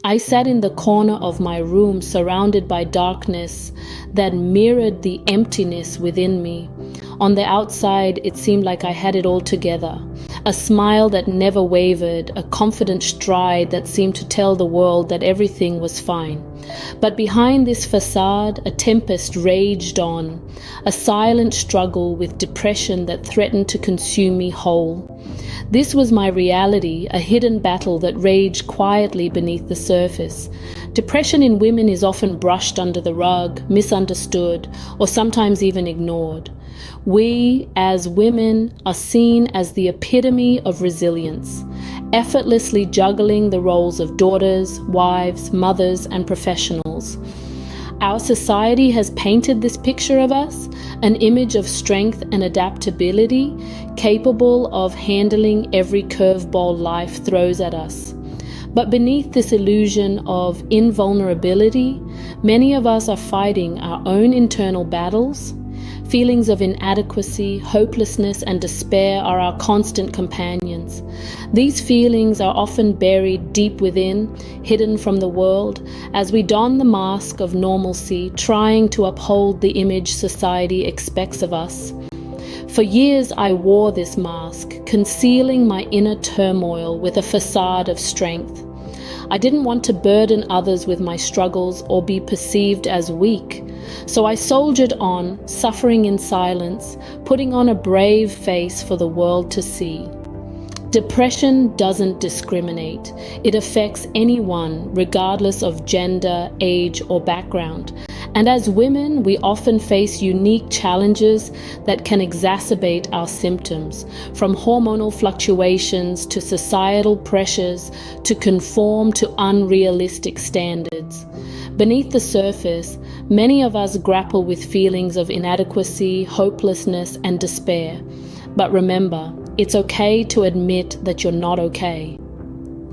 I sat in the corner of my room surrounded by darkness that mirrored the emptiness within me. On the outside, it seemed like I had it all together. A smile that never wavered, a confident stride that seemed to tell the world that everything was fine. But behind this facade, a tempest raged on, a silent struggle with depression that threatened to consume me whole. This was my reality, a hidden battle that raged quietly beneath the surface. Depression in women is often brushed under the rug, misunderstood, or sometimes even ignored. We, as women, are seen as the epitome of resilience, effortlessly juggling the roles of daughters, wives, mothers, and professionals. Our society has painted this picture of us, an image of strength and adaptability, capable of handling every curveball life throws at us. But beneath this illusion of invulnerability, many of us are fighting our own internal battles. Feelings of inadequacy, hopelessness, and despair are our constant companions. These feelings are often buried deep within, hidden from the world, as we don the mask of normalcy, trying to uphold the image society expects of us. For years I wore this mask, concealing my inner turmoil with a facade of strength. I didn't want to burden others with my struggles or be perceived as weak. So I soldiered on, suffering in silence, putting on a brave face for the world to see. Depression doesn't discriminate. It affects anyone, regardless of gender, age, or background. And as women, we often face unique challenges that can exacerbate our symptoms, from hormonal fluctuations to societal pressures to conform to unrealistic standards. Beneath the surface, many of us grapple with feelings of inadequacy, hopelessness, and despair. But remember, it's okay to admit that you're not okay.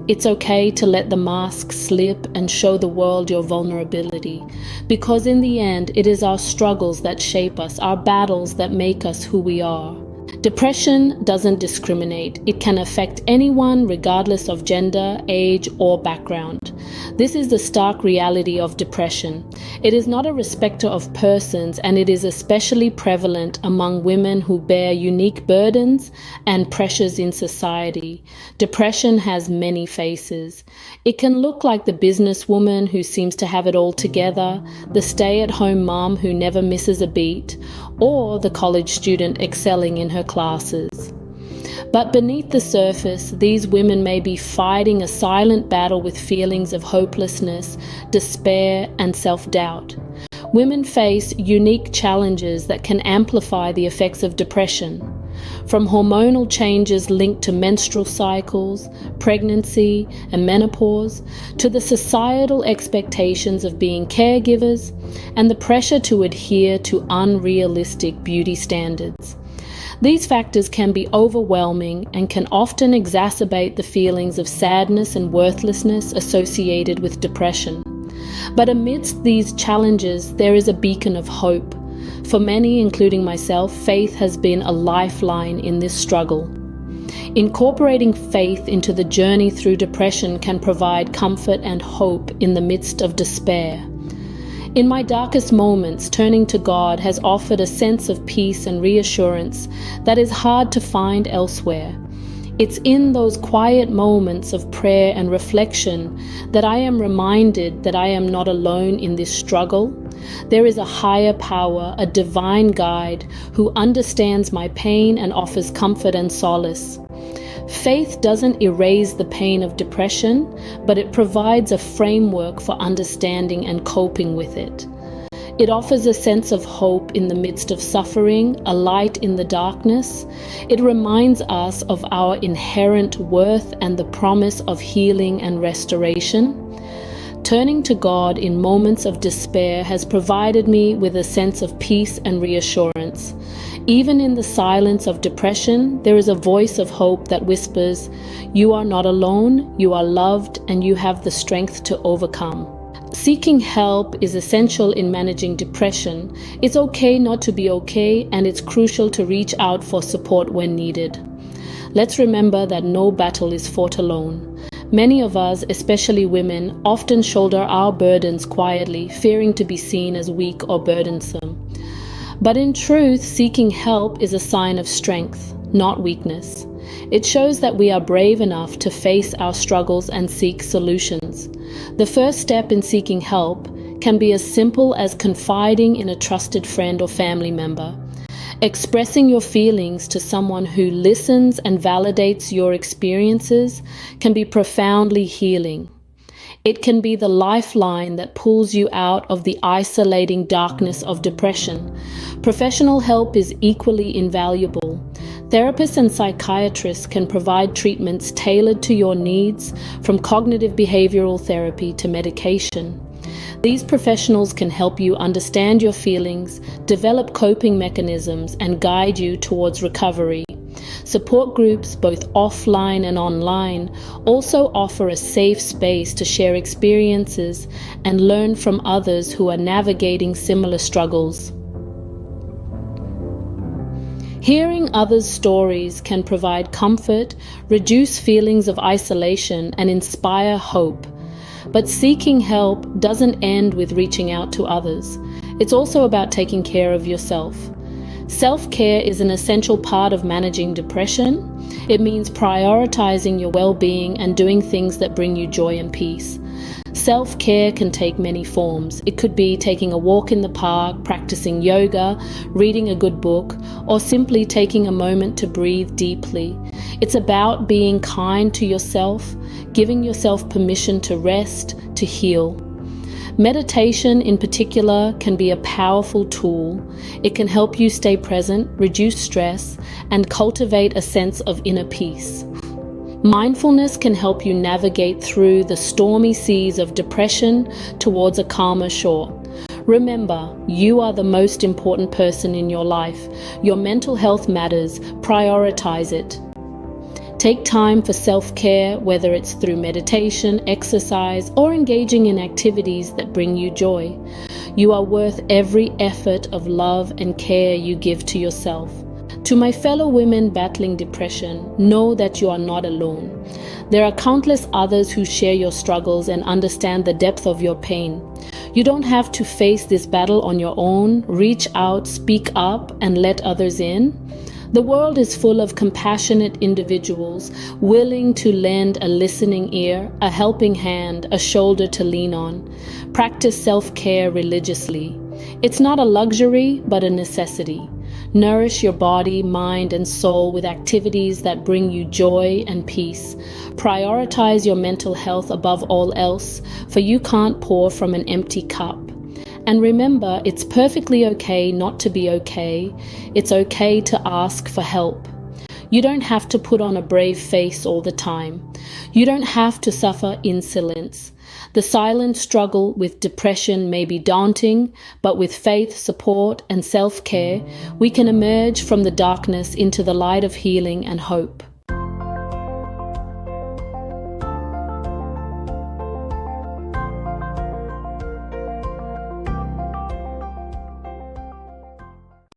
It's okay to let the mask slip and show the world your vulnerability, because in the end, it is our struggles that shape us, our battles that make us who we are. Depression doesn't discriminate. It can affect anyone regardless of gender, age, or background. This is the stark reality of depression. It is not a respecter of persons, and it is especially prevalent among women who bear unique burdens and pressures in society. Depression has many faces. It can look like the businesswoman who seems to have it all together, the stay-at-home mom who never misses a beat, or the college student excelling in her classes. But beneath the surface, these women may be fighting a silent battle with feelings of hopelessness, despair, and self-doubt. Women face unique challenges that can amplify the effects of depression, from hormonal changes linked to menstrual cycles, pregnancy, and menopause, to the societal expectations of being caregivers and the pressure to adhere to unrealistic beauty standards. These factors can be overwhelming and can often exacerbate the feelings of sadness and worthlessness associated with depression. But amidst these challenges, there is a beacon of hope. For many, including myself, faith has been a lifeline in this struggle. Incorporating faith into the journey through depression can provide comfort and hope in the midst of despair. In my darkest moments, turning to God has offered a sense of peace and reassurance that is hard to find elsewhere. It's in those quiet moments of prayer and reflection that I am reminded that I am not alone in this struggle. There is a higher power, a divine guide, who understands my pain and offers comfort and solace. Faith doesn't erase the pain of depression, but it provides a framework for understanding and coping with it. It offers a sense of hope in the midst of suffering, a light in the darkness. It reminds us of our inherent worth and the promise of healing and restoration. Turning to God in moments of despair has provided me with a sense of peace and reassurance. Even in the silence of depression, there is a voice of hope that whispers, "You are not alone, you are loved, and you have the strength to overcome." Seeking help is essential in managing depression. It's okay not to be okay, and it's crucial to reach out for support when needed. Let's remember that no battle is fought alone. Many of us, especially women, often shoulder our burdens quietly, fearing to be seen as weak or burdensome. But in truth, seeking help is a sign of strength, not weakness. It shows that we are brave enough to face our struggles and seek solutions. The first step in seeking help can be as simple as confiding in a trusted friend or family member. Expressing your feelings to someone who listens and validates your experiences can be profoundly healing. It can be the lifeline that pulls you out of the isolating darkness of depression. Professional help is equally invaluable. Therapists and psychiatrists can provide treatments tailored to your needs, from cognitive behavioral therapy to medication. These professionals can help you understand your feelings, develop coping mechanisms, and guide you towards recovery. Support groups, both offline and online, also offer a safe space to share experiences and learn from others who are navigating similar struggles. Hearing others' stories can provide comfort, reduce feelings of isolation, and inspire hope. But seeking help doesn't end with reaching out to others. It's also about taking care of yourself. Self-care is an essential part of managing depression. It means prioritizing your well-being and doing things that bring you joy and peace. Self-care can take many forms. It could be taking a walk in the park, practicing yoga, reading a good book, or simply taking a moment to breathe deeply. It's about being kind to yourself, giving yourself permission to rest, to heal. Meditation in particular can be a powerful tool. It can help you stay present, reduce stress, and cultivate a sense of inner peace. Mindfulness can help you navigate through the stormy seas of depression towards a calmer shore. Remember, you are the most important person in your life. Your mental health matters. Prioritize it. Take time for self-care, whether it's through meditation, exercise, or engaging in activities that bring you joy. You are worth every effort of love and care you give to yourself. To my fellow women battling depression, know that you are not alone. There are countless others who share your struggles and understand the depth of your pain. You don't have to face this battle on your own. Reach out, speak up, and let others in. The world is full of compassionate individuals willing to lend a listening ear, a helping hand, a shoulder to lean on. Practice self-care religiously. It's not a luxury, but a necessity. Nourish your body, mind, and soul with activities that bring you joy and peace. Prioritize your mental health above all else, for you can't pour from an empty cup. And remember, it's perfectly okay not to be okay. It's okay to ask for help. You don't have to put on a brave face all the time. You don't have to suffer in silence. The silent struggle with depression may be daunting, but with faith, support, and self-care, we can emerge from the darkness into the light of healing and hope.